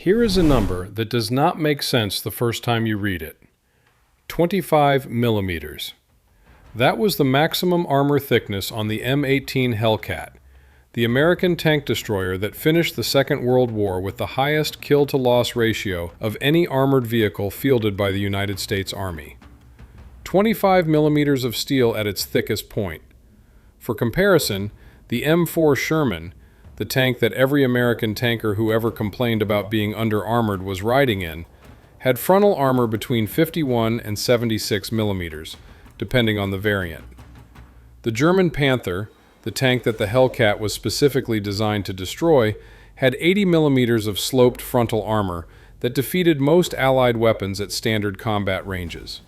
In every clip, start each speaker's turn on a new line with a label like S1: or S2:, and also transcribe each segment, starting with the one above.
S1: Here is a number that does not make sense the first time you read it. 25 millimeters. That was the maximum armor thickness on the M18 Hellcat, the American tank destroyer that finished the Second World War with the highest kill-to-loss ratio of any armored vehicle fielded by the United States Army. 25 millimeters of steel at its thickest point. For comparison, the M4 Sherman, the tank that every American tanker who ever complained about being under-armored was riding in, had frontal armor between 51 and 76 millimeters, depending on the variant. The German Panther, the tank that the Hellcat was specifically designed to destroy, had 80 millimeters of sloped frontal armor that defeated most Allied weapons at standard combat ranges.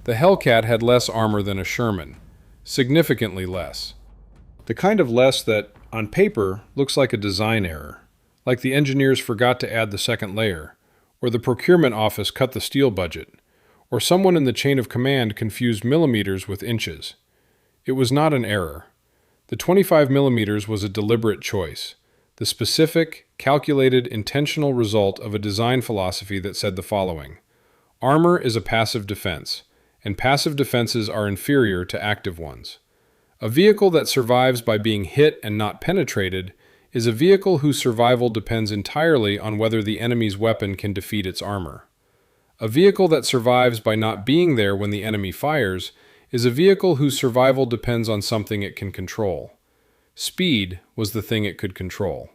S1: The Hellcat had less armor than a Sherman, significantly less. The kind of less that, on paper, looks like a design error, like the engineers forgot to add the second layer, or the procurement office cut the steel budget, or someone in the chain of command confused millimeters with inches. It was not an error. The 25 millimeters was a deliberate choice, the specific, calculated, intentional result of a design philosophy that said the following: armor is a passive defense, and passive defenses are inferior to active ones. A vehicle that survives by being hit and not penetrated is a vehicle whose survival depends entirely on whether the enemy's weapon can defeat its armor. A vehicle that survives by not being there when the enemy fires is a vehicle whose survival depends on something it can control. Speed was the thing it could control.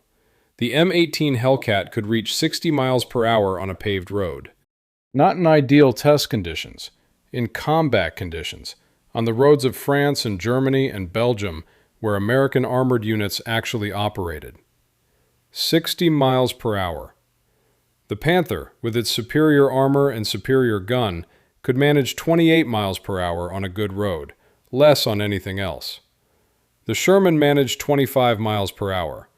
S1: The M18 Hellcat could reach 60 miles per hour on a paved road. Not in ideal test conditions, in combat conditions, on the roads of France and Germany and Belgium, where American armored units actually operated. 60 miles per hour. The Panther, with its superior armor and superior gun, could manage 28 miles per hour on a good road, less on anything else. The Sherman managed 25 miles per hour.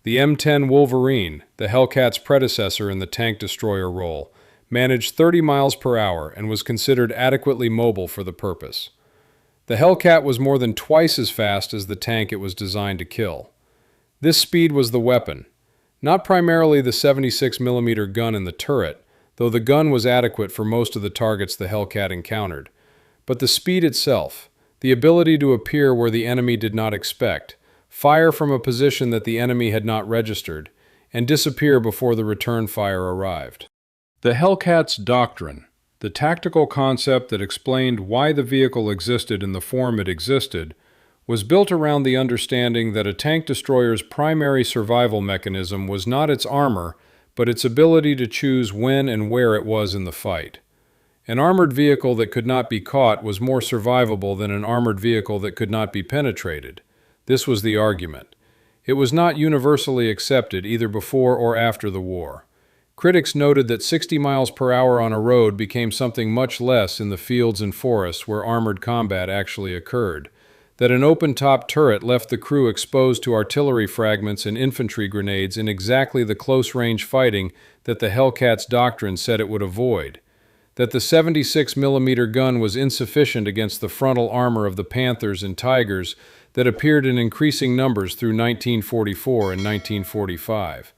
S1: The M10 Wolverine, the Hellcat's predecessor in the tank destroyer role, managed 30 miles per hour and was considered adequately mobile for the purpose. The Hellcat was more than twice as fast as the tank it was designed to kill. This speed was the weapon, not primarily the 76mm gun in the turret, though the gun was adequate for most of the targets the Hellcat encountered, but the speed itself, the ability to appear where the enemy did not expect, fire from a position that the enemy had not registered, and disappear before the return fire arrived. The Hellcat's doctrine, the tactical concept that explained why the vehicle existed in the form it existed, was built around the understanding that a tank destroyer's primary survival mechanism was not its armor, but its ability to choose when and where it was in the fight. An armored vehicle that could not be caught was more survivable than an armored vehicle that could not be penetrated. This was the argument. It was not universally accepted either before or after the war. Critics noted that 60 miles per hour on a road became something much less in the fields and forests where armored combat actually occurred, that an open-top turret left the crew exposed to artillery fragments and infantry grenades in exactly the close-range fighting that the Hellcat's doctrine said it would avoid, that the 76mm gun was insufficient against the frontal armor of the Panthers and Tigers that appeared in increasing numbers through 1944 and 1945.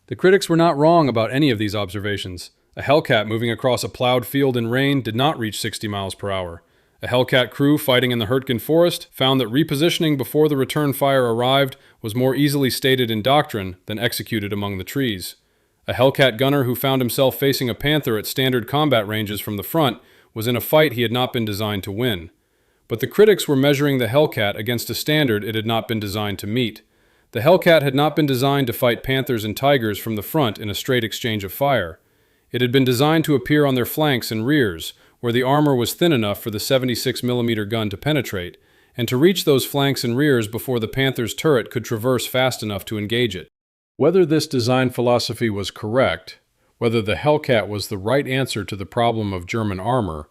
S1: The critics were not wrong about any of these observations. A Hellcat moving across a plowed field in rain did not reach 60 miles per hour. A Hellcat crew fighting in the Hurtgen Forest found that repositioning before the return fire arrived was more easily stated in doctrine than executed among the trees. A Hellcat gunner who found himself facing a Panther at standard combat ranges from the front was in a fight he had not been designed to win. But the critics were measuring the Hellcat against a standard it had not been designed to meet. The Hellcat had not been designed to fight Panthers and Tigers from the front in a straight exchange of fire. It had been designed to appear on their flanks and rears, where the armor was thin enough for the 76mm gun to penetrate, and to reach those flanks and rears before the Panther's turret could traverse fast enough to engage it. Whether this design philosophy was correct, whether the Hellcat was the right answer to the problem of German armor,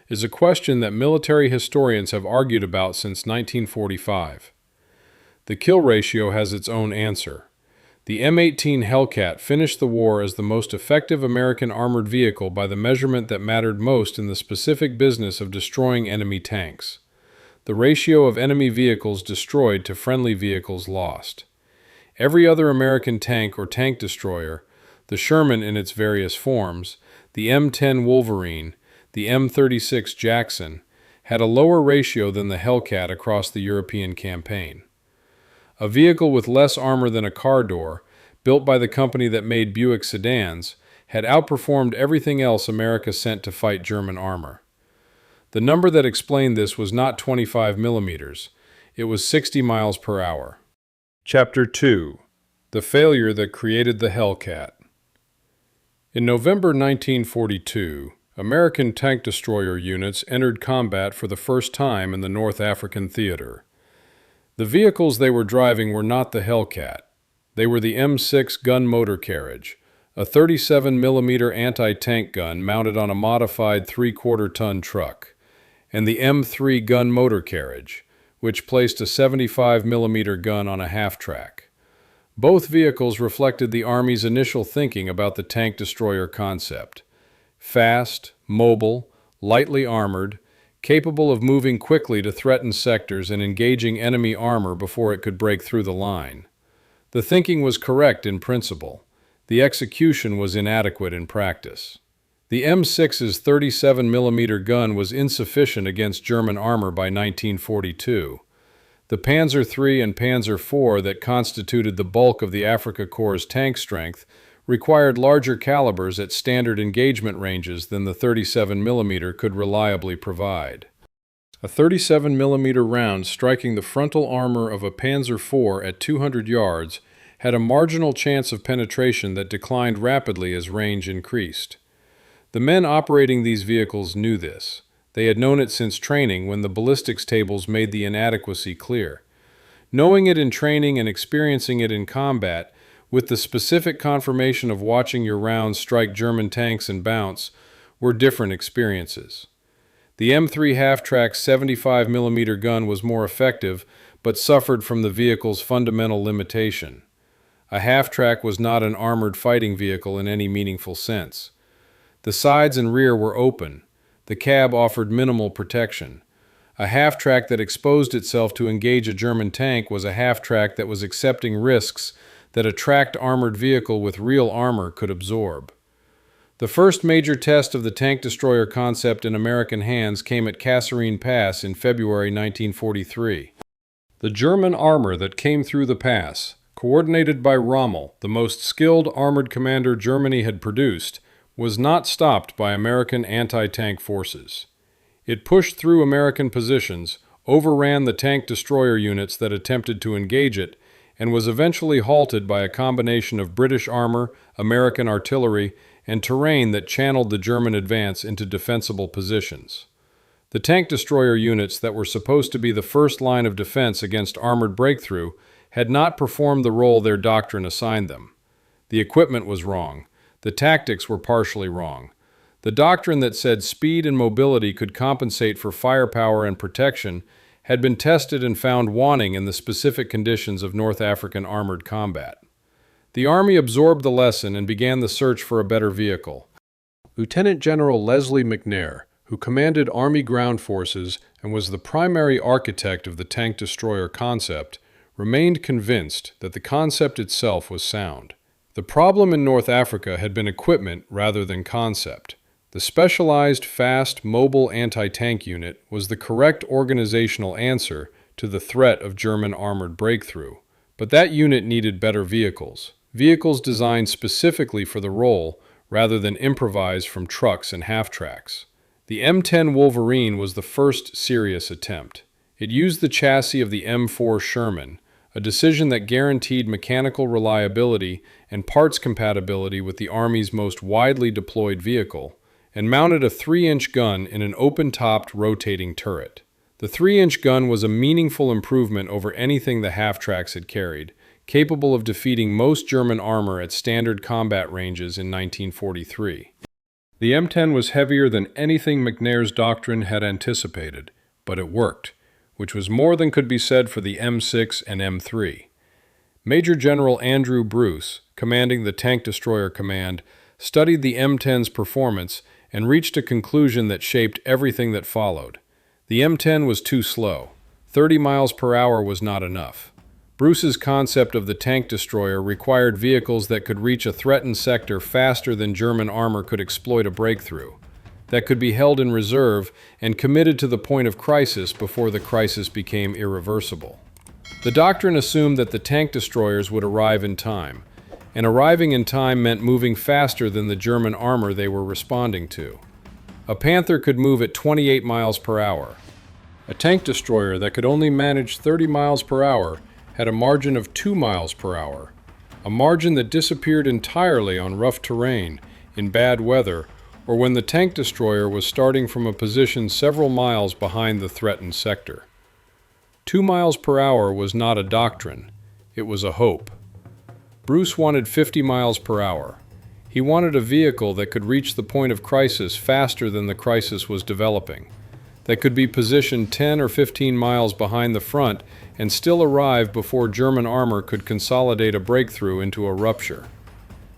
S1: is a question that military historians have argued about since 1945. The kill ratio has its own answer. The M18 Hellcat finished the war as the most effective American armored vehicle by the measurement that mattered most in the specific business of destroying enemy tanks: the ratio of enemy vehicles destroyed to friendly vehicles lost. Every other American tank or tank destroyer, the Sherman in its various forms, the M10 Wolverine, the M36 Jackson, had a lower ratio than the Hellcat across the European campaign. A vehicle with less armor than a car door, built by the company that made Buick sedans, had outperformed everything else America sent to fight German armor. The number that explained this was not 25 millimeters, it was 60 miles per hour. Chapter 2. The Failure That Created the Hellcat. In November 1942, American tank destroyer units entered combat for the first time in the North African theater. The vehicles they were driving were not the Hellcat. They were the M6 gun motor carriage, a 37mm anti-tank gun mounted on a modified 3/4-ton truck, and the M3 gun motor carriage, which placed a 75mm gun on a half-track. Both vehicles reflected the Army's initial thinking about the tank destroyer concept. Fast, mobile, lightly armored, capable of moving quickly to threaten sectors and engaging enemy armor before it could break through the line. The thinking was correct in principle. The execution was inadequate in practice. The M6's 37mm gun was insufficient against German armor by 1942. The Panzer III and Panzer IV that constituted the bulk of the Afrika Korps' tank strength required larger calibers at standard engagement ranges than the 37mm could reliably provide. A 37mm round striking the frontal armor of a Panzer IV at 200 yards had a marginal chance of penetration that declined rapidly as range increased. The men operating these vehicles knew this. They had known it since training when the ballistics tables made the inadequacy clear. Knowing it in training and experiencing it in combat, with the specific confirmation of watching your rounds strike German tanks and bounce, were different experiences. The M3 half-track 75mm gun was more effective, but suffered from the vehicle's fundamental limitation. A half-track was not an armored fighting vehicle in any meaningful sense. The sides and rear were open. The cab offered minimal protection. A half-track that exposed itself to engage a German tank was a half-track that was accepting risks that a tracked armored vehicle with real armor could absorb. The first major test of the tank destroyer concept in American hands came at Kasserine Pass in February 1943. The German armor that came through the pass, coordinated by Rommel, the most skilled armored commander Germany had produced, was not stopped by American anti-tank forces. It pushed through American positions, overran the tank destroyer units that attempted to engage it, and was eventually halted by a combination of British armor, American artillery, and terrain that channeled the German advance into defensible positions. The tank destroyer units that were supposed to be the first line of defense against armored breakthrough had not performed the role their doctrine assigned them. The equipment was wrong. The tactics were partially wrong. The doctrine that said speed and mobility could compensate for firepower and protection had been tested and found wanting in the specific conditions of North African armored combat. The Army absorbed the lesson and began the search for a better vehicle. Lieutenant General Leslie McNair, who commanded Army ground forces and was the primary architect of the tank destroyer concept, remained convinced that the concept itself was sound. The problem in North Africa had been equipment rather than concept. The specialized, fast, mobile anti-tank unit was the correct organizational answer to the threat of German armored breakthrough. But that unit needed better vehicles designed specifically for the role rather than improvised from trucks and half-tracks. The M10 Wolverine was the first serious attempt. It used the chassis of the M4 Sherman, a decision that guaranteed mechanical reliability and parts compatibility with the Army's most widely deployed vehicle, and mounted a 3-inch gun in an open-topped rotating turret. The 3-inch gun was a meaningful improvement over anything the half-tracks had carried, capable of defeating most German armor at standard combat ranges in 1943. The M10 was heavier than anything McNair's doctrine had anticipated, but it worked, which was more than could be said for the M6 and M3. Major General Andrew Bruce, commanding the Tank Destroyer Command, studied the M10's performance and reached a conclusion that shaped everything that followed. The M10 was too slow. 30 miles per hour was not enough. Bruce's concept of the tank destroyer required vehicles that could reach a threatened sector faster than German armor could exploit a breakthrough, that could be held in reserve and committed to the point of crisis before the crisis became irreversible. The doctrine assumed that the tank destroyers would arrive in time, and arriving in time meant moving faster than the German armor they were responding to. A Panther could move at 28 miles per hour. A tank destroyer that could only manage 30 miles per hour had a margin of 2 miles per hour, a margin that disappeared entirely on rough terrain, in bad weather, or when the tank destroyer was starting from a position several miles behind the threatened sector. 2 miles per hour was not a doctrine, it was a hope. Bruce wanted 50 miles per hour. He wanted a vehicle that could reach the point of crisis faster than the crisis was developing, that could be positioned 10 or 15 miles behind the front and still arrive before German armor could consolidate a breakthrough into a rupture.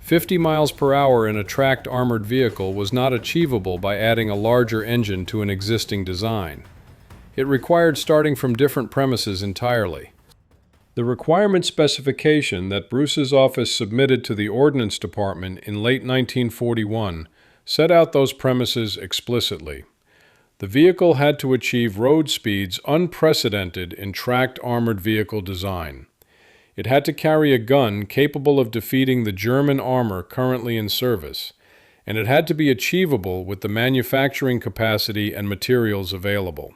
S1: 50 miles per hour in a tracked armored vehicle was not achievable by adding a larger engine to an existing design. It required starting from different premises entirely. The requirement specification that Bruce's office submitted to the Ordnance Department in late 1941 set out those premises explicitly. The vehicle had to achieve road speeds unprecedented in tracked armored vehicle design. It had to carry a gun capable of defeating the German armor currently in service, and it had to be achievable with the manufacturing capacity and materials available.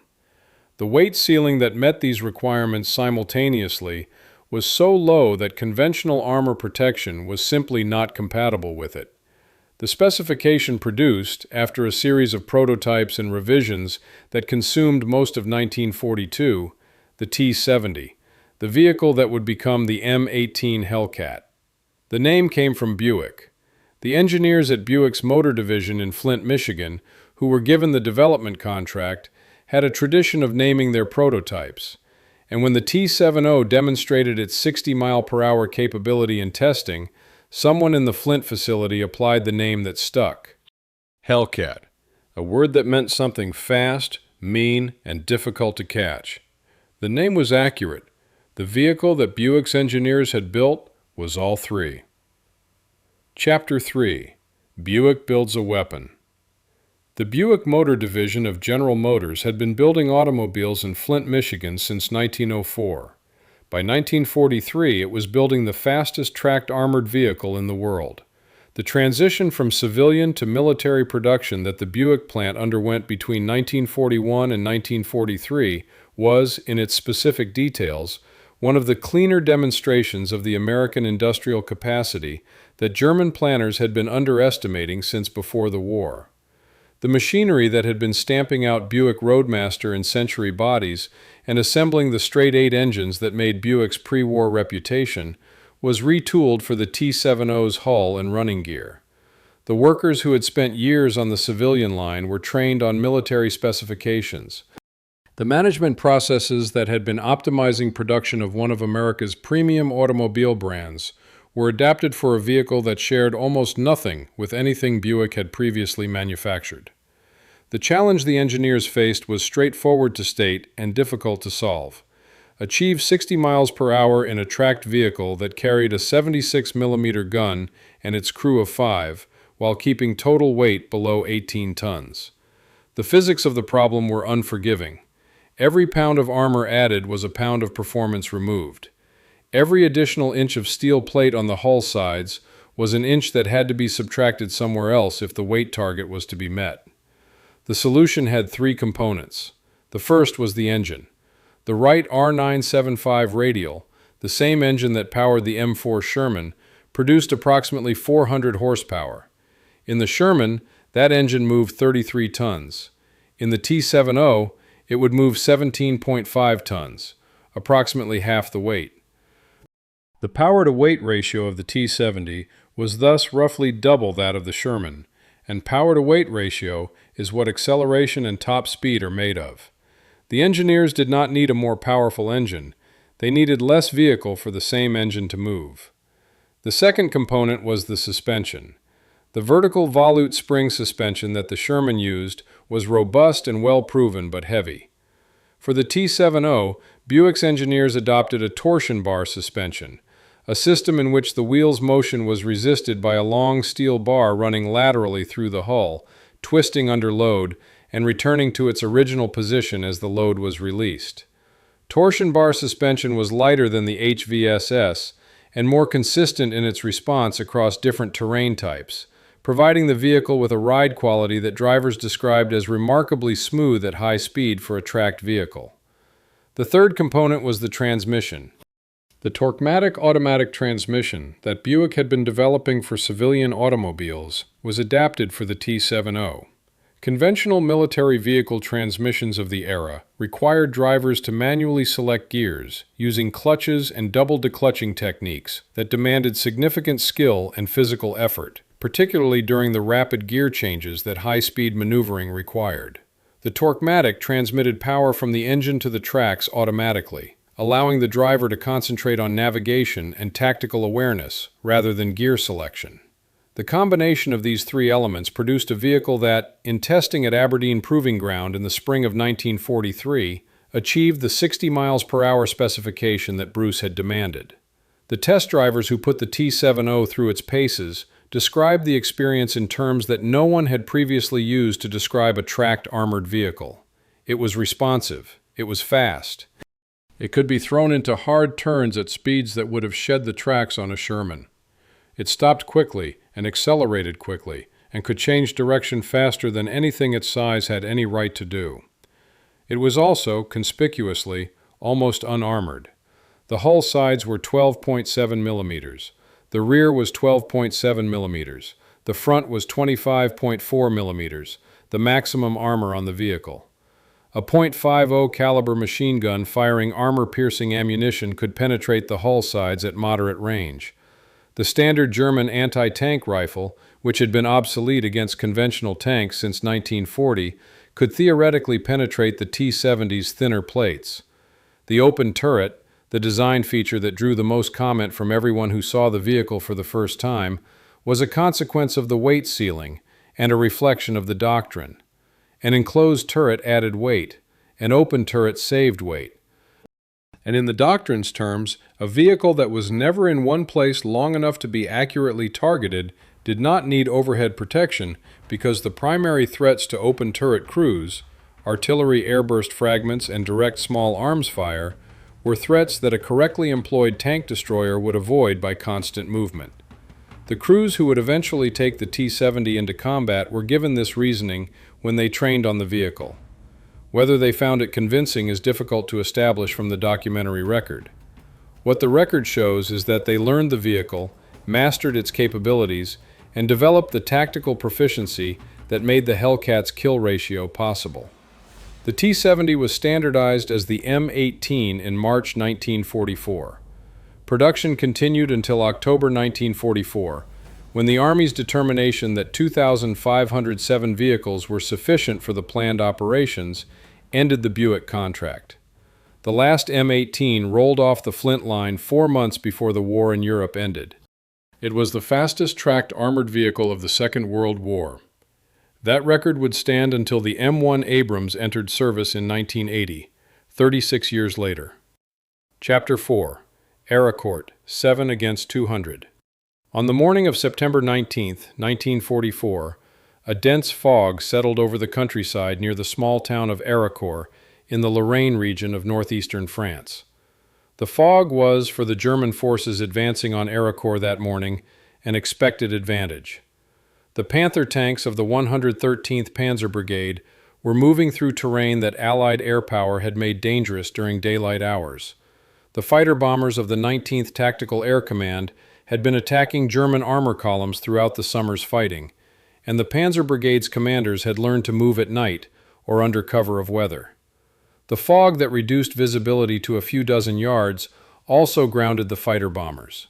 S1: The weight ceiling that met these requirements simultaneously was so low that conventional armor protection was simply not compatible with it. The specification produced, after a series of prototypes and revisions that consumed most of 1942, the T-70, the vehicle that would become the M18 Hellcat. The name came from Buick. The engineers at Buick's motor division in Flint, Michigan, who were given the development contract, had a tradition of naming their prototypes, and when the T-70 demonstrated its 60-mile-per-hour capability in testing, someone in the Flint facility applied the name that stuck. Hellcat, a word that meant something fast, mean, and difficult to catch. The name was accurate. The vehicle that Buick's engineers had built was all three. Chapter 3. Buick Builds a Weapon. The Buick Motor Division of General Motors had been building automobiles in Flint, Michigan since 1904. By 1943, it was building the fastest tracked armored vehicle in the world. The transition from civilian to military production that the Buick plant underwent between 1941 and 1943 was, in its specific details, one of the cleaner demonstrations of the American industrial capacity that German planners had been underestimating since before the war. The machinery that had been stamping out Buick Roadmaster and Century bodies and assembling the straight-eight engines that made Buick's pre-war reputation was retooled for the T-70's hull and running gear. The workers who had spent years on the civilian line were trained on military specifications. The management processes that had been optimizing production of one of America's premium automobile brands were adapted for a vehicle that shared almost nothing with anything Buick had previously manufactured. The challenge the engineers faced was straightforward to state and difficult to solve. Achieve 60 miles per hour in a tracked vehicle that carried a 76mm gun and its crew of 5, while keeping total weight below 18 tons. The physics of the problem were unforgiving. Every pound of armor added was a pound of performance removed. Every additional inch of steel plate on the hull sides was an inch that had to be subtracted somewhere else if the weight target was to be met. The solution had three components. The first was the engine. The Wright R975 Radial, the same engine that powered the M4 Sherman, produced approximately 400 horsepower. In the Sherman, that engine moved 33 tons. In the T-70, it would move 17.5 tons, approximately half the weight. The power-to-weight ratio of the T-70 was thus roughly double that of the Sherman, and power-to-weight ratio is what acceleration and top speed are made of. The engineers did not need a more powerful engine. They needed less vehicle for the same engine to move. The second component was the suspension. The vertical volute spring suspension that the Sherman used was robust and well-proven but heavy. For the T-70, Buick's engineers adopted a torsion bar suspension, a system in which the wheel's motion was resisted by a long steel bar running laterally through the hull, twisting under load, and returning to its original position as the load was released. Torsion bar suspension was lighter than the HVSS and more consistent in its response across different terrain types, providing the vehicle with a ride quality that drivers described as remarkably smooth at high speed for a tracked vehicle. The third component was the transmission. The Torquematic automatic transmission that Buick had been developing for civilian automobiles was adapted for the T-70. Conventional military vehicle transmissions of the era required drivers to manually select gears using clutches and double declutching techniques that demanded significant skill and physical effort, particularly during the rapid gear changes that high-speed maneuvering required. The Torquematic transmitted power from the engine to the tracks automatically, allowing the driver to concentrate on navigation and tactical awareness rather than gear selection. The combination of these three elements produced a vehicle that, in testing at Aberdeen Proving Ground in the spring of 1943, achieved the 60 miles per hour specification that Bruce had demanded. The test drivers who put the T-70 through its paces described the experience in terms that no one had previously used to describe a tracked armored vehicle. It was responsive. It was fast. It could be thrown into hard turns at speeds that would have shed the tracks on a Sherman. It stopped quickly and accelerated quickly, and could change direction faster than anything its size had any right to do. It was also, conspicuously, almost unarmored. The hull sides were 12.7 millimeters. The rear was 12.7 millimeters. The front was 25.4 millimeters, the maximum armor on the vehicle. A .50 caliber machine gun firing armor-piercing ammunition could penetrate the hull sides at moderate range. The standard German anti-tank rifle, which had been obsolete against conventional tanks since 1940, could theoretically penetrate the T-70's thinner plates. The open turret, the design feature that drew the most comment from everyone who saw the vehicle for the first time, was a consequence of the weight ceiling and a reflection of the doctrine. An enclosed turret added weight. An open turret saved weight. And in the doctrine's terms, a vehicle that was never in one place long enough to be accurately targeted did not need overhead protection because the primary threats to open turret crews, artillery airburst fragments and direct small arms fire, were threats that a correctly employed tank destroyer would avoid by constant movement. The crews who would eventually take the T-70 into combat were given this reasoning when they trained on the vehicle. Whether they found it convincing is difficult to establish from the documentary record. What the record shows is that they learned the vehicle, mastered its capabilities, and developed the tactical proficiency that made the Hellcats' kill ratio possible. The T-70 was standardized as the M18 in March 1944. Production continued until October 1944, when the Army's determination that 2,507 vehicles were sufficient for the planned operations ended the Buick contract. The last M18 rolled off the Flint line 4 months before the war in Europe ended. It was the fastest tracked armored vehicle of the Second World War. That record would stand until the M1 Abrams entered service in 1980, 36 years later. Chapter 4. Arracourt, 7 against 200. On the morning of September 19, 1944, a dense fog settled over the countryside near the small town of Arracourt in the Lorraine region of northeastern France. The fog was, for the German forces advancing on Arracourt that morning, an expected advantage. The Panther tanks of the 113th Panzer Brigade were moving through terrain that Allied air power had made dangerous during daylight hours. The fighter bombers of the 19th Tactical Air Command had been attacking German armor columns throughout the summer's fighting, and the Panzer Brigade's commanders had learned to move at night or under cover of weather. The fog that reduced visibility to a few dozen yards also grounded the fighter bombers.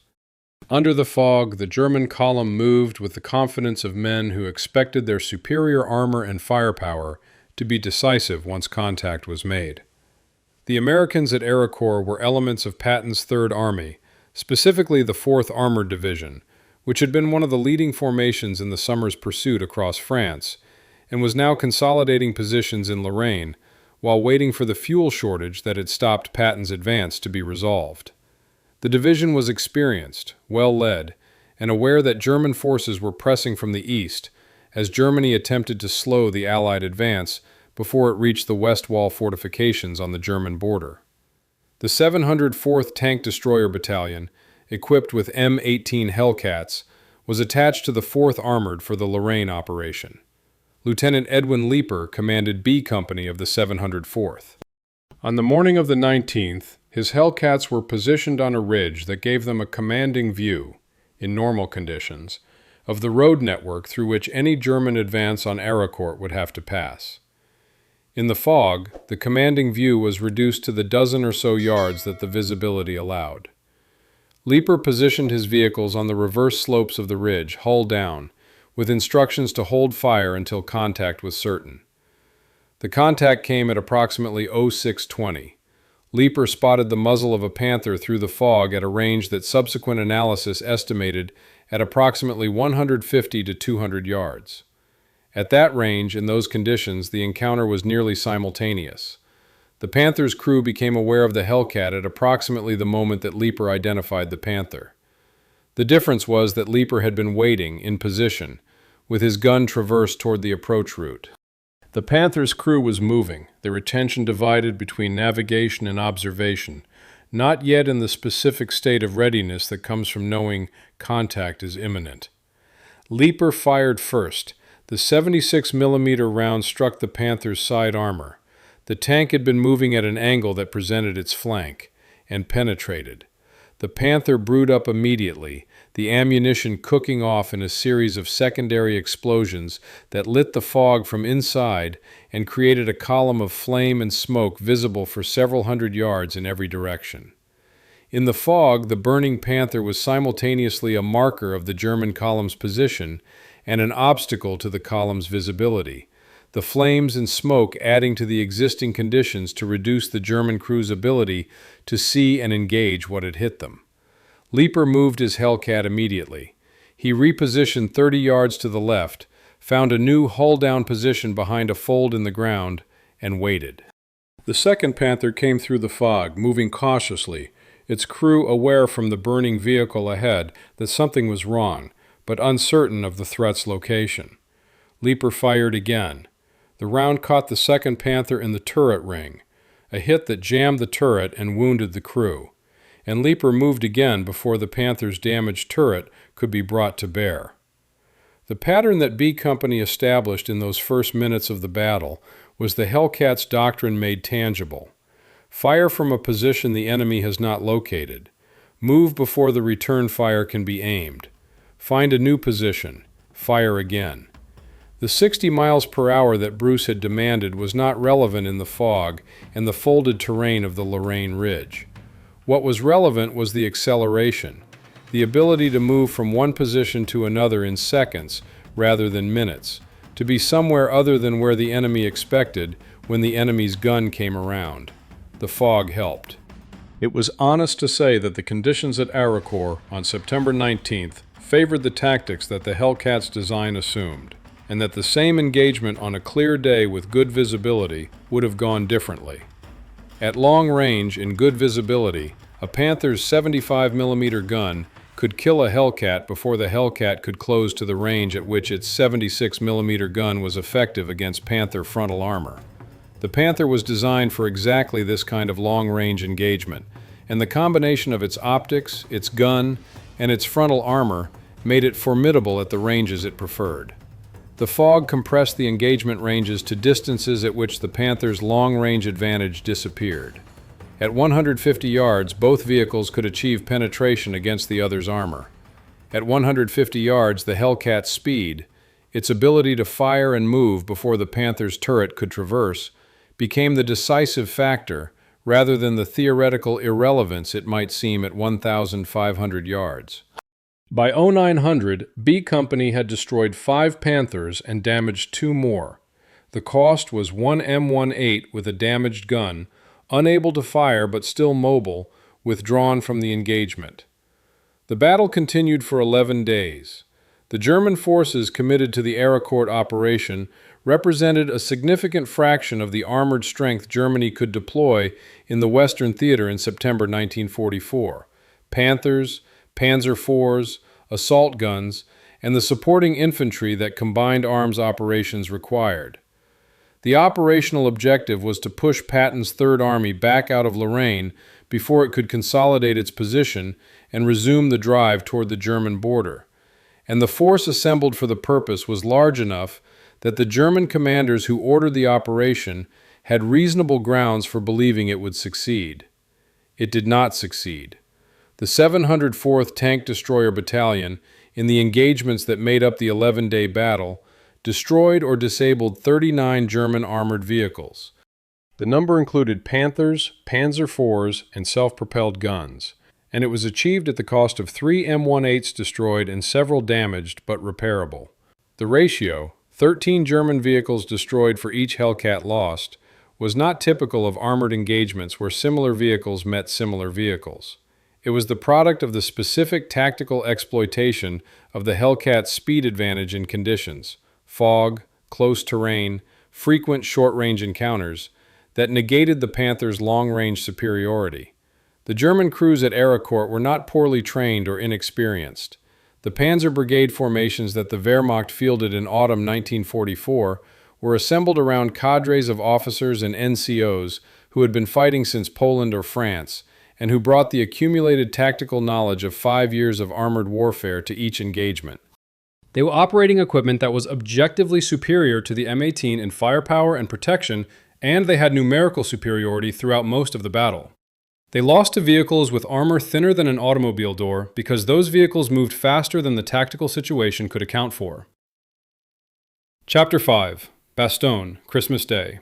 S1: Under the fog, the German column moved with the confidence of men who expected their superior armor and firepower to be decisive once contact was made. The Americans at Arracourt were elements of Patton's Third Army, specifically the 4th Armored Division, which had been one of the leading formations in the summer's pursuit across France, and was now consolidating positions in Lorraine, while waiting for the fuel shortage that had stopped Patton's advance to be resolved. The division was experienced, well-led, and aware that German forces were pressing from the east as Germany attempted to slow the Allied advance before it reached the West Wall fortifications on the German border. The 704th Tank Destroyer Battalion, equipped with M18 Hellcats, was attached to the 4th Armored for the Lorraine operation. Lieutenant Edwin Leeper commanded B Company of the 704th. On the morning of the 19th, his Hellcats were positioned on a ridge that gave them a commanding view, in normal conditions, of the road network through which any German advance on Arracourt would have to pass. In the fog, the commanding view was reduced to the dozen or so yards that the visibility allowed. Leeper positioned his vehicles on the reverse slopes of the ridge, hull down, with instructions to hold fire until contact was certain. The contact came at approximately 0620. Leeper spotted the muzzle of a Panther through the fog at a range that subsequent analysis estimated at approximately 150 to 200 yards. At that range, in those conditions, the encounter was nearly simultaneous. The Panther's crew became aware of the Hellcat at approximately the moment that Leeper identified the Panther. The difference was that Leeper had been waiting, in position, with his gun traversed toward the approach route. The Panther's crew was moving, their attention divided between navigation and observation, not yet in the specific state of readiness that comes from knowing contact is imminent. Leeper fired first. The 76mm round struck the Panther's side armor. The tank had been moving at an angle that presented its flank, and penetrated. The Panther brewed up immediately, the ammunition cooking off in a series of secondary explosions that lit the fog from inside and created a column of flame and smoke visible for several hundred yards in every direction. In the fog, the burning Panther was simultaneously a marker of the German column's position and an obstacle to the column's visibility, the flames and smoke adding to the existing conditions to reduce the German crew's ability to see and engage what had hit them. Leeper moved his Hellcat immediately. He repositioned 30 yards to the left, found a new hull-down position behind a fold in the ground, and waited. The second Panther came through the fog, moving cautiously, its crew aware from the burning vehicle ahead that something was wrong, but uncertain of the threat's location. Leeper fired again. The round caught the second Panther in the turret ring, a hit that jammed the turret and wounded the crew, and Leeper moved again before the Panther's damaged turret could be brought to bear. The pattern that B Company established in those first minutes of the battle was the Hellcat's doctrine made tangible. Fire from a position the enemy has not located. Move before the return fire can be aimed. Find a new position. Fire again. The 60 miles per hour that Bruce had demanded was not relevant in the fog and the folded terrain of the Lorraine Ridge. What was relevant was the acceleration, the ability to move from one position to another in seconds rather than minutes, to be somewhere other than where the enemy expected when the enemy's gun came around. The fog helped. It was honest to say that the conditions at Arracourt on September 19th favored the tactics that the Hellcat's design assumed, and that the same engagement on a clear day with good visibility would have gone differently. At long range, in good visibility, a Panther's 75mm gun could kill a Hellcat before the Hellcat could close to the range at which its 76mm gun was effective against Panther frontal armor. The Panther was designed for exactly this kind of long-range engagement, and the combination of its optics, its gun, and its frontal armor made it formidable at the ranges it preferred. The fog compressed the engagement ranges to distances at which the Panther's long-range advantage disappeared. At 150 yards, both vehicles could achieve penetration against the other's armor. At 150 yards, the Hellcat's speed, its ability to fire and move before the Panther's turret could traverse, became the decisive factor rather than the theoretical irrelevance it might seem at 1,500 yards. By 0900, B Company had destroyed 5 Panthers and damaged 2 more. The cost was 1 M18 with a damaged gun, unable to fire but still mobile, withdrawn from the engagement. The battle continued for 11 days. The German forces committed to the Arracourt operation represented a significant fraction of the armored strength Germany could deploy in the Western Theater in September 1944. Panthers, Panzer IVs, assault guns, and the supporting infantry that combined arms operations required. The operational objective was to push Patton's Third Army back out of Lorraine before it could consolidate its position and resume the drive toward the German border. And the force assembled for the purpose was large enough that the German commanders who ordered the operation had reasonable grounds for believing it would succeed. It did not succeed. The 704th Tank Destroyer Battalion, in the engagements that made up the 11-day battle, destroyed or disabled 39 German armored vehicles. The number included Panthers, Panzer IVs, and self-propelled guns, and it was achieved at the cost of 3 M18s destroyed and several damaged but repairable. The ratio, 13 German vehicles destroyed for each Hellcat lost, was not typical of armored engagements where similar vehicles met similar vehicles. It was the product of the specific tactical exploitation of the Hellcat's speed advantage in conditions, fog, close terrain, frequent short-range encounters, that negated the Panther's long-range superiority. The German crews at Arracourt were not poorly trained or inexperienced. The Panzer Brigade formations that the Wehrmacht fielded in autumn 1944 were assembled around cadres of officers and NCOs who had been fighting since Poland or France, and who brought the accumulated tactical knowledge of 5 years of armored warfare to each engagement. They were operating equipment that was objectively superior to the M18 in firepower and protection, and they had numerical superiority throughout most of the battle. They lost to vehicles with armor thinner than an automobile door because those vehicles moved faster than the tactical situation could account for. Chapter 5. Bastogne, Christmas Day.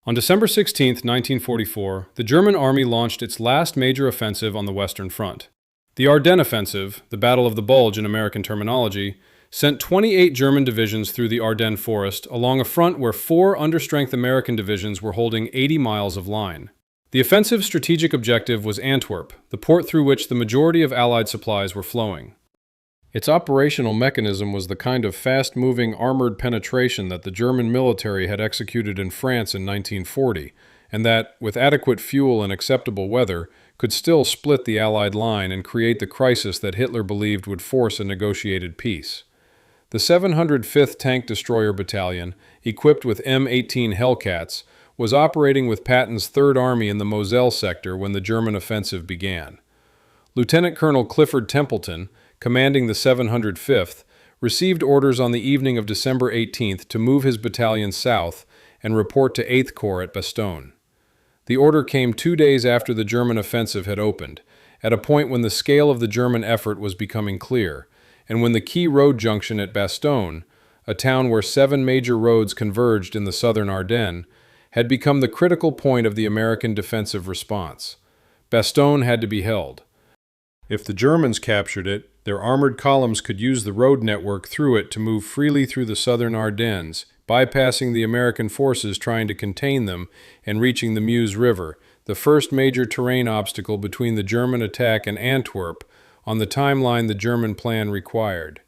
S1: On December 16, 1944, the German army launched its last major offensive on the Western Front. The Ardennes Offensive, the Battle of the Bulge in American terminology, sent 28 German divisions through the Ardennes forest along a front where 4 understrength American divisions were holding 80 miles of line. The offensive's strategic objective was Antwerp, the port through which the majority of Allied supplies were flowing. Its operational mechanism was the kind of fast-moving armored penetration that the German military had executed in France in 1940, and that, with adequate fuel and acceptable weather, could still split the Allied line and create the crisis that Hitler believed would force a negotiated peace. The 705th Tank Destroyer Battalion, equipped with M18 Hellcats, was operating with Patton's Third Army in the Moselle sector when the German offensive began. Lieutenant Colonel Clifford Templeton, commanding the 705th, received orders on the evening of December 18th to move his battalion south and report to 8th Corps at Bastogne. The order came 2 days after the German offensive had opened, at a point when the scale of the German effort was becoming clear, and when the key road junction at Bastogne, a town where 7 major roads converged in the southern Ardennes, had become the critical point of the American defensive response. Bastogne had to be held. If the Germans captured it, their armored columns could use the road network through it to move freely through the southern Ardennes, bypassing the American forces trying to contain them and reaching the Meuse River, the first major terrain obstacle between the German attack and Antwerp on the timeline the German plan required.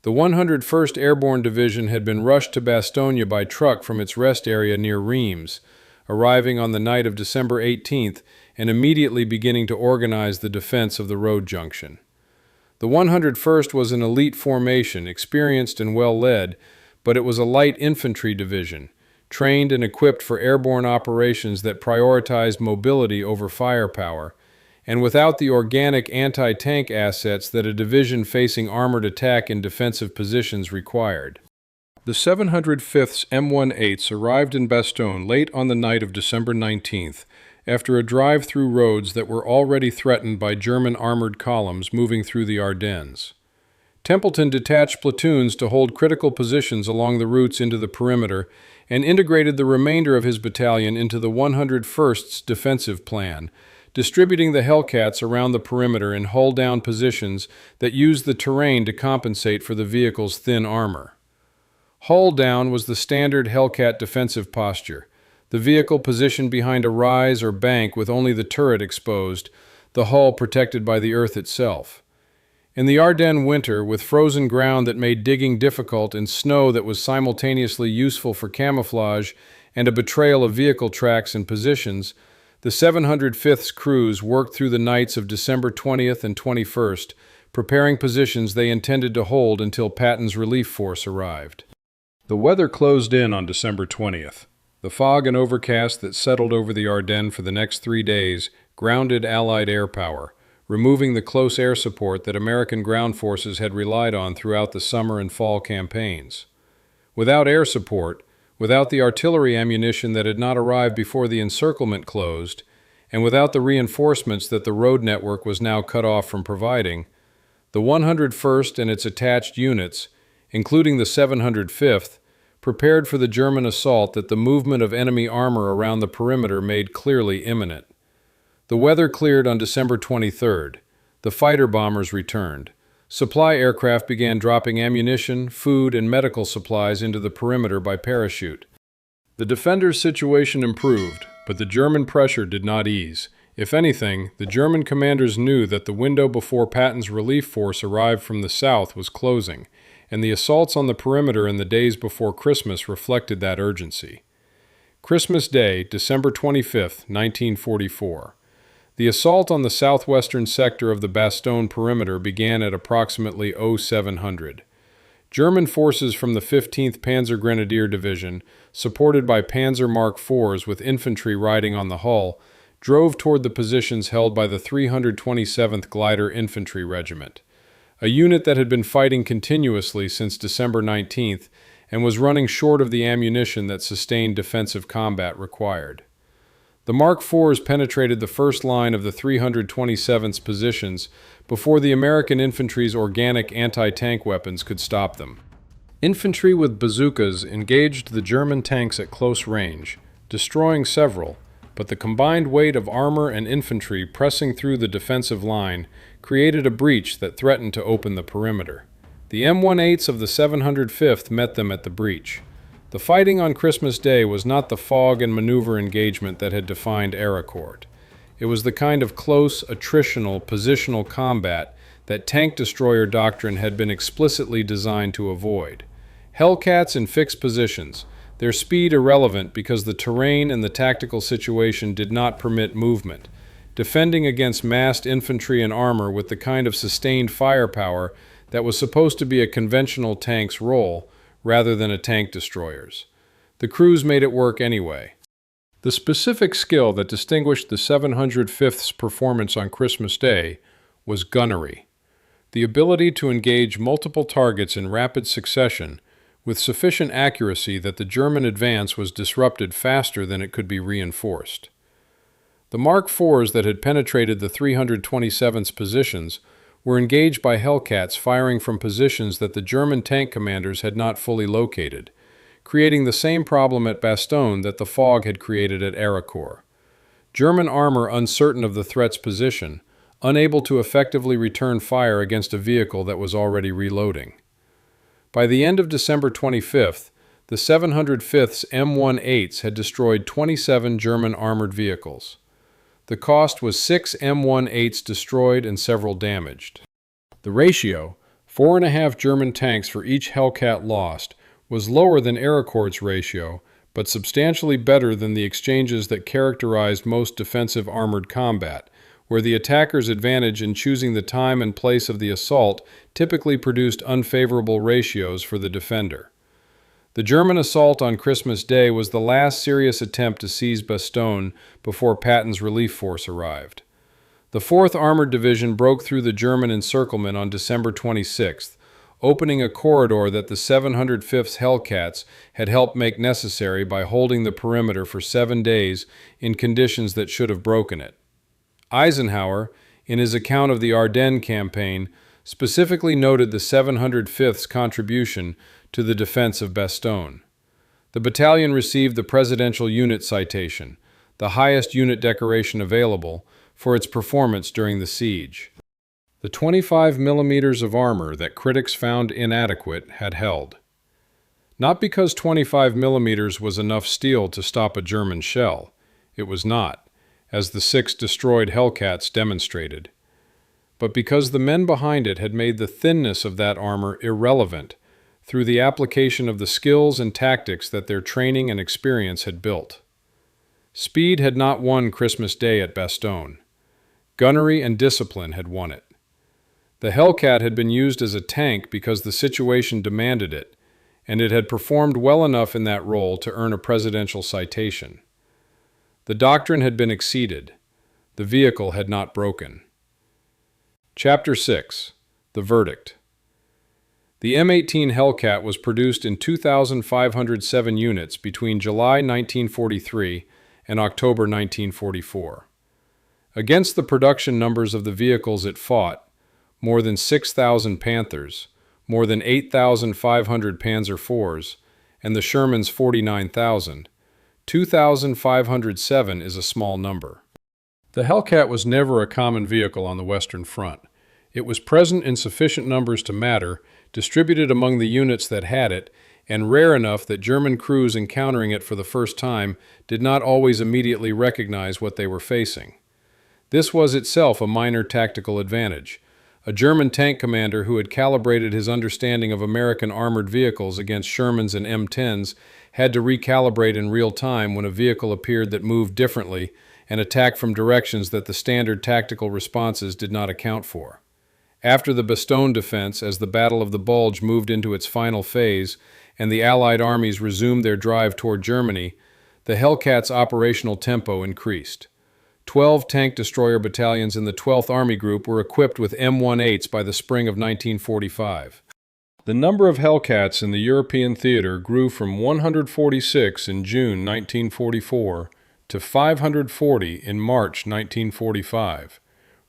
S1: The 101st Airborne Division had been rushed to Bastogne by truck from its rest area near Reims, arriving on the night of December 18th and immediately beginning to organize the defense of the road junction. The 101st was an elite formation, experienced and well led, but it was a light infantry division, trained and equipped for airborne operations that prioritized mobility over firepower, and without the organic anti-tank assets that a division facing armored attack in defensive positions required. The 705th's M18s arrived in Bastogne late on the night of December 19th, after a drive through roads that were already threatened by German armored columns moving through the Ardennes. Templeton detached platoons to hold critical positions along the routes into the perimeter and integrated the remainder of his battalion into the 101st's defensive plan, distributing the Hellcats around the perimeter in hull-down positions that used the terrain to compensate for the vehicle's thin armor. Hull down was the standard Hellcat defensive posture, the vehicle positioned behind a rise or bank with only the turret exposed, the hull protected by the earth itself. In the Ardennes winter, with frozen ground that made digging difficult and snow that was simultaneously useful for camouflage and a betrayal of vehicle tracks and positions, the 705th's crews worked through the nights of December 20th and 21st, preparing positions they intended to hold until Patton's relief force arrived. The weather closed in on December 20th. The fog and overcast that settled over the Ardennes for the next 3 days grounded Allied air power, removing the close air support that American ground forces had relied on throughout the summer and fall campaigns. Without air support, without the artillery ammunition that had not arrived before the encirclement closed, and without the reinforcements that the road network was now cut off from providing, the 101st and its attached units, including the 705th, prepared for the German assault that the movement of enemy armor around the perimeter made clearly imminent. The weather cleared on December 23rd. The fighter bombers returned. Supply aircraft began dropping ammunition, food, and medical supplies into the perimeter by parachute. The defenders' situation improved, but the German pressure did not ease. If anything, the German commanders knew that the window before Patton's relief force arrived from the south was closing, and the assaults on the perimeter in the days before Christmas reflected that urgency. Christmas Day, December 25, 1944. The assault on the southwestern sector of the Bastogne perimeter began at approximately 0700. German forces from the 15th Panzer Grenadier Division, supported by Panzer Mark IVs with infantry riding on the hull, drove toward the positions held by the 327th Glider Infantry Regiment, a unit that had been fighting continuously since December 19th and was running short of the ammunition that sustained defensive combat required. The Mark IVs penetrated the first line of the 327th's positions before the American infantry's organic anti-tank weapons could stop them. Infantry with bazookas engaged the German tanks at close range, destroying several, but the combined weight of armor and infantry pressing through the defensive line created a breach that threatened to open the perimeter. The M18s of the 705th met them at the breach. The fighting on Christmas Day was not the fog and maneuver engagement that had defined Arracourt. It was the kind of close, attritional, positional combat that Tank Destroyer doctrine had been explicitly designed to avoid. Hellcats in fixed positions, their speed irrelevant because the terrain and the tactical situation did not permit movement, defending against massed infantry and armor with the kind of sustained firepower that was supposed to be a conventional tank's role, rather than a tank destroyer's. The crews made it work anyway. The specific skill that distinguished the 705th's performance on Christmas Day was gunnery, the ability to engage multiple targets in rapid succession with sufficient accuracy that the German advance was disrupted faster than it could be reinforced. The Mark IVs that had penetrated the 327th's positions were engaged by Hellcats firing from positions that the German tank commanders had not fully located, creating the same problem at Bastogne that the fog had created at Arracourt. German armor uncertain of the threat's position, unable to effectively return fire against a vehicle that was already reloading. By the end of December 25th, the 705th's M18s had destroyed 27 German armored vehicles. The cost was 6 M18s destroyed and several damaged. The ratio, 4.5 German tanks for each Hellcat lost, was lower than Arracourt's ratio, but substantially better than the exchanges that characterized most defensive armored combat, where the attacker's advantage in choosing the time and place of the assault typically produced unfavorable ratios for the defender. The German assault on Christmas Day was the last serious attempt to seize Bastogne before Patton's relief force arrived. The 4th Armored Division broke through the German encirclement on December 26th, opening a corridor that the 705th's Hellcats had helped make necessary by holding the perimeter for 7 days in conditions that should have broken it. Eisenhower, in his account of the Ardennes campaign, specifically noted the 705th's contribution to the defense of Bastogne. The battalion received the Presidential Unit Citation, the highest unit decoration available, for its performance during the siege. The 25 millimeters of armor that critics found inadequate had held. Not because 25 millimeters was enough steel to stop a German shell. It was not, as the 6 destroyed Hellcats demonstrated. but because the men behind it had made the thinness of that armor irrelevant through the application of the skills and tactics that their training and experience had built. Speed had not won Christmas Day at Bastogne. Gunnery and discipline had won it. The Hellcat had been used as a tank because the situation demanded it, and it had performed well enough in that role to earn a presidential citation. The doctrine had been exceeded. The vehicle had not broken. Chapter 6. The Verdict. The M18 Hellcat was produced in 2,507 units between July 1943 and October 1944. Against the production numbers of the vehicles it fought, more than 6,000 Panthers, more than 8,500 Panzer IVs, and the Sherman's 49,000, 2,507 is a small number. The Hellcat was never a common vehicle on the Western Front. It was present in sufficient numbers to matter, distributed among the units that had it, and rare enough that German crews encountering it for the first time did not always immediately recognize what they were facing. This was itself a minor tactical advantage. A German tank commander who had calibrated his understanding of American armored vehicles against Shermans and M10s had to recalibrate in real time when a vehicle appeared that moved differently and attacked from directions that the standard tactical responses did not account for. After the Bastogne defense, as the Battle of the Bulge moved into its final phase and the Allied armies resumed their drive toward Germany, the Hellcat's operational tempo increased. 12 Tank Destroyer Battalions in the 12th Army Group were equipped with M18s by the spring of 1945. The number of Hellcats in the European theater grew from 146 in June 1944 to 540 in March 1945,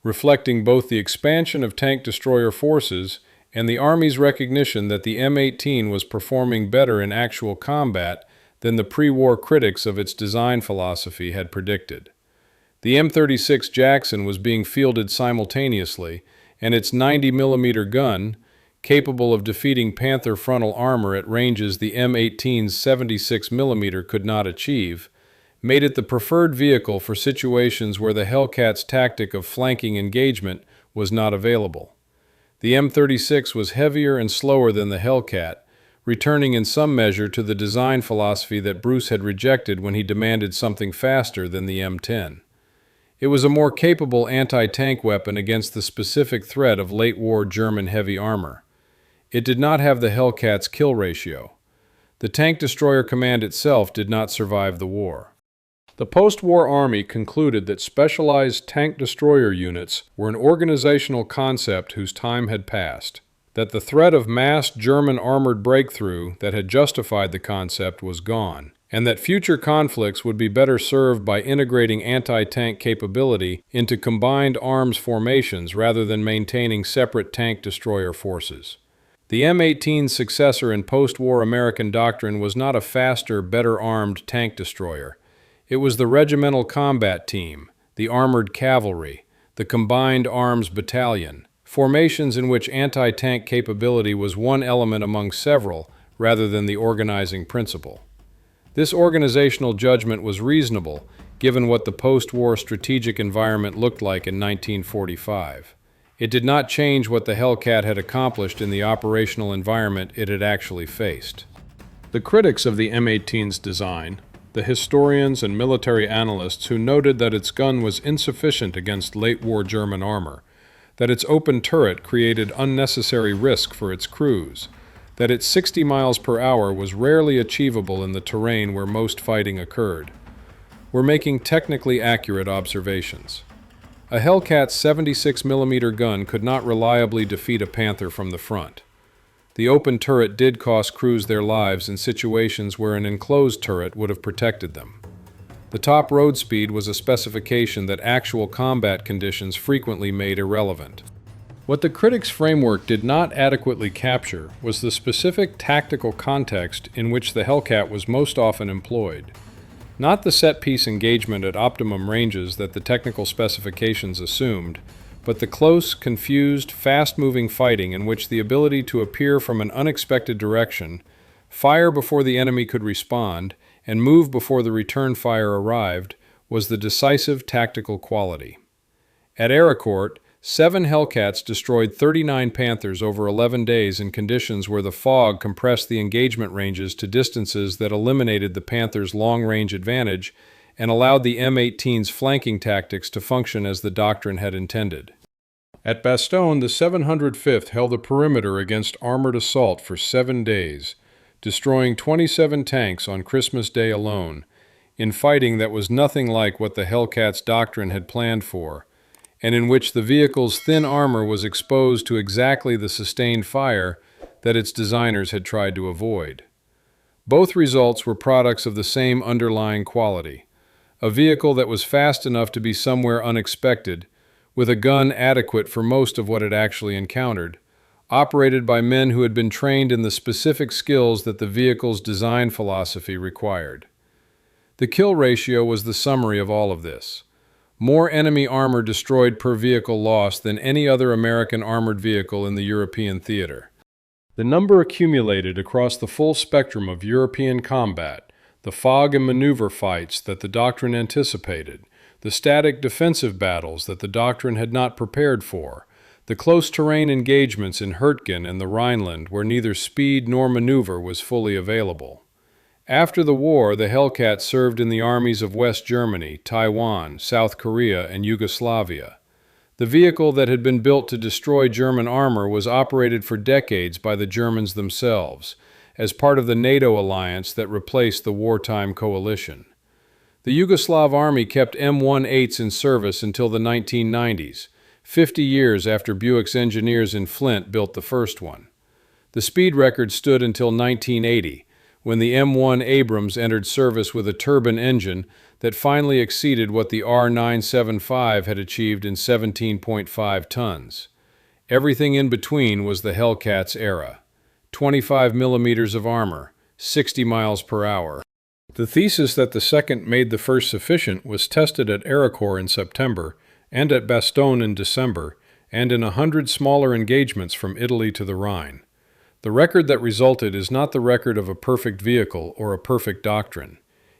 S1: reflecting both the expansion of tank destroyer forces and the Army's recognition that the M18 was performing better in actual combat than the pre-war critics of its design philosophy had predicted. The M36 Jackson was being fielded simultaneously, and its 90mm gun, capable of defeating Panther frontal armor at ranges the M18's 76mm could not achieve, made it the preferred vehicle for situations where the Hellcat's tactic of flanking engagement was not available. The M36 was heavier and slower than the Hellcat, returning in some measure to the design philosophy that Bruce had rejected when he demanded something faster than the M10. It was a more capable anti-tank weapon against the specific threat of late-war German heavy armor. It did not have the Hellcat's kill ratio. The Tank Destroyer Command itself did not survive the war. The post-war Army concluded that specialized tank destroyer units were an organizational concept whose time had passed, that the threat of massed German armored breakthrough that had justified the concept was gone, and that future conflicts would be better served by integrating anti-tank capability into combined arms formations rather than maintaining separate tank destroyer forces. The M18's successor in post-war American doctrine was not a faster, better-armed tank destroyer. It was the regimental combat team, the armored cavalry, the combined arms battalion, formations in which anti-tank capability was one element among several rather than the organizing principle. This organizational judgment was reasonable, given what the post-war strategic environment looked like in 1945. It did not change what the Hellcat had accomplished in the operational environment it had actually faced. The critics of the M18's design, the historians and military analysts who noted that its gun was insufficient against late-war German armor, that its open turret created unnecessary risk for its crews, that its 60 miles per hour was rarely achievable in the terrain where most fighting occurred, were making technically accurate observations. A Hellcat's 76mm gun could not reliably defeat a Panther from the front. The open turret did cost crews their lives in situations where an enclosed turret would have protected them. The top road speed was a specification that actual combat conditions frequently made irrelevant. What the critics' framework did not adequately capture was the specific tactical context in which the Hellcat was most often employed. Not the set-piece engagement at optimum ranges that the technical specifications assumed, but the close, confused, fast-moving fighting in which the ability to appear from an unexpected direction, fire before the enemy could respond, and move before the return fire arrived, was the decisive tactical quality. At Arracourt, 7 Hellcats destroyed 39 Panthers over 11 days in conditions where the fog compressed the engagement ranges to distances that eliminated the Panthers' long-range advantage and allowed the M18's flanking tactics to function as the doctrine had intended. At Bastogne, the 705th held the perimeter against armored assault for 7 days, destroying 27 tanks on Christmas Day alone, in fighting that was nothing like what the Hellcats' doctrine had planned for, and in which the vehicle's thin armor was exposed to exactly the sustained fire that its designers had tried to avoid. Both results were products of the same underlying quality: a vehicle that was fast enough to be somewhere unexpected, with a gun adequate for most of what it actually encountered, operated by men who had been trained in the specific skills that the vehicle's design philosophy required. The kill ratio was the summary of all of this. More enemy armor destroyed per vehicle lost than any other American armored vehicle in the European theater. The number accumulated across the full spectrum of European combat, the fog and maneuver fights that the doctrine anticipated, the static defensive battles that the doctrine had not prepared for, the close terrain engagements in Hurtgen and the Rhineland where neither speed nor maneuver was fully available. After the war, the Hellcat served in the armies of West Germany, Taiwan, South Korea, and Yugoslavia. The vehicle that had been built to destroy German armor was operated for decades by the Germans themselves, as part of the NATO alliance that replaced the wartime coalition. The Yugoslav army kept M18s in service until the 1990s, 50 years after Buick's engineers in Flint built the first one. The speed record stood until 1980, when the M1 Abrams entered service with a turbine engine that finally exceeded what the R975 had achieved in 17.5 tons. Everything in between was the Hellcats era. 25 millimeters of armor, 60 miles per hour. The thesis that the second made the first sufficient was tested at Arracourt in September, and at Bastogne in December, and in 100 smaller engagements from Italy to the Rhine. The record that resulted is not the record of a perfect vehicle or a perfect doctrine.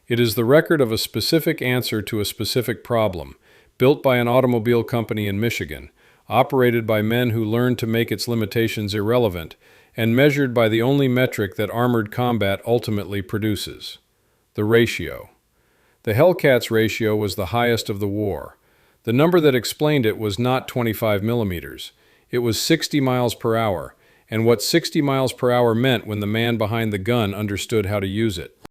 S1: It is the record of a specific answer to a specific problem, built by an automobile company in Michigan, operated by men who learned to make its limitations irrelevant, and measured by the only metric that armored combat ultimately produces: the ratio. The Hellcats ratio was the highest of the war. The number that explained it was not 25 millimeters. It was 60 miles per hour, and what 60 miles per hour meant when the man behind the gun understood how to use it.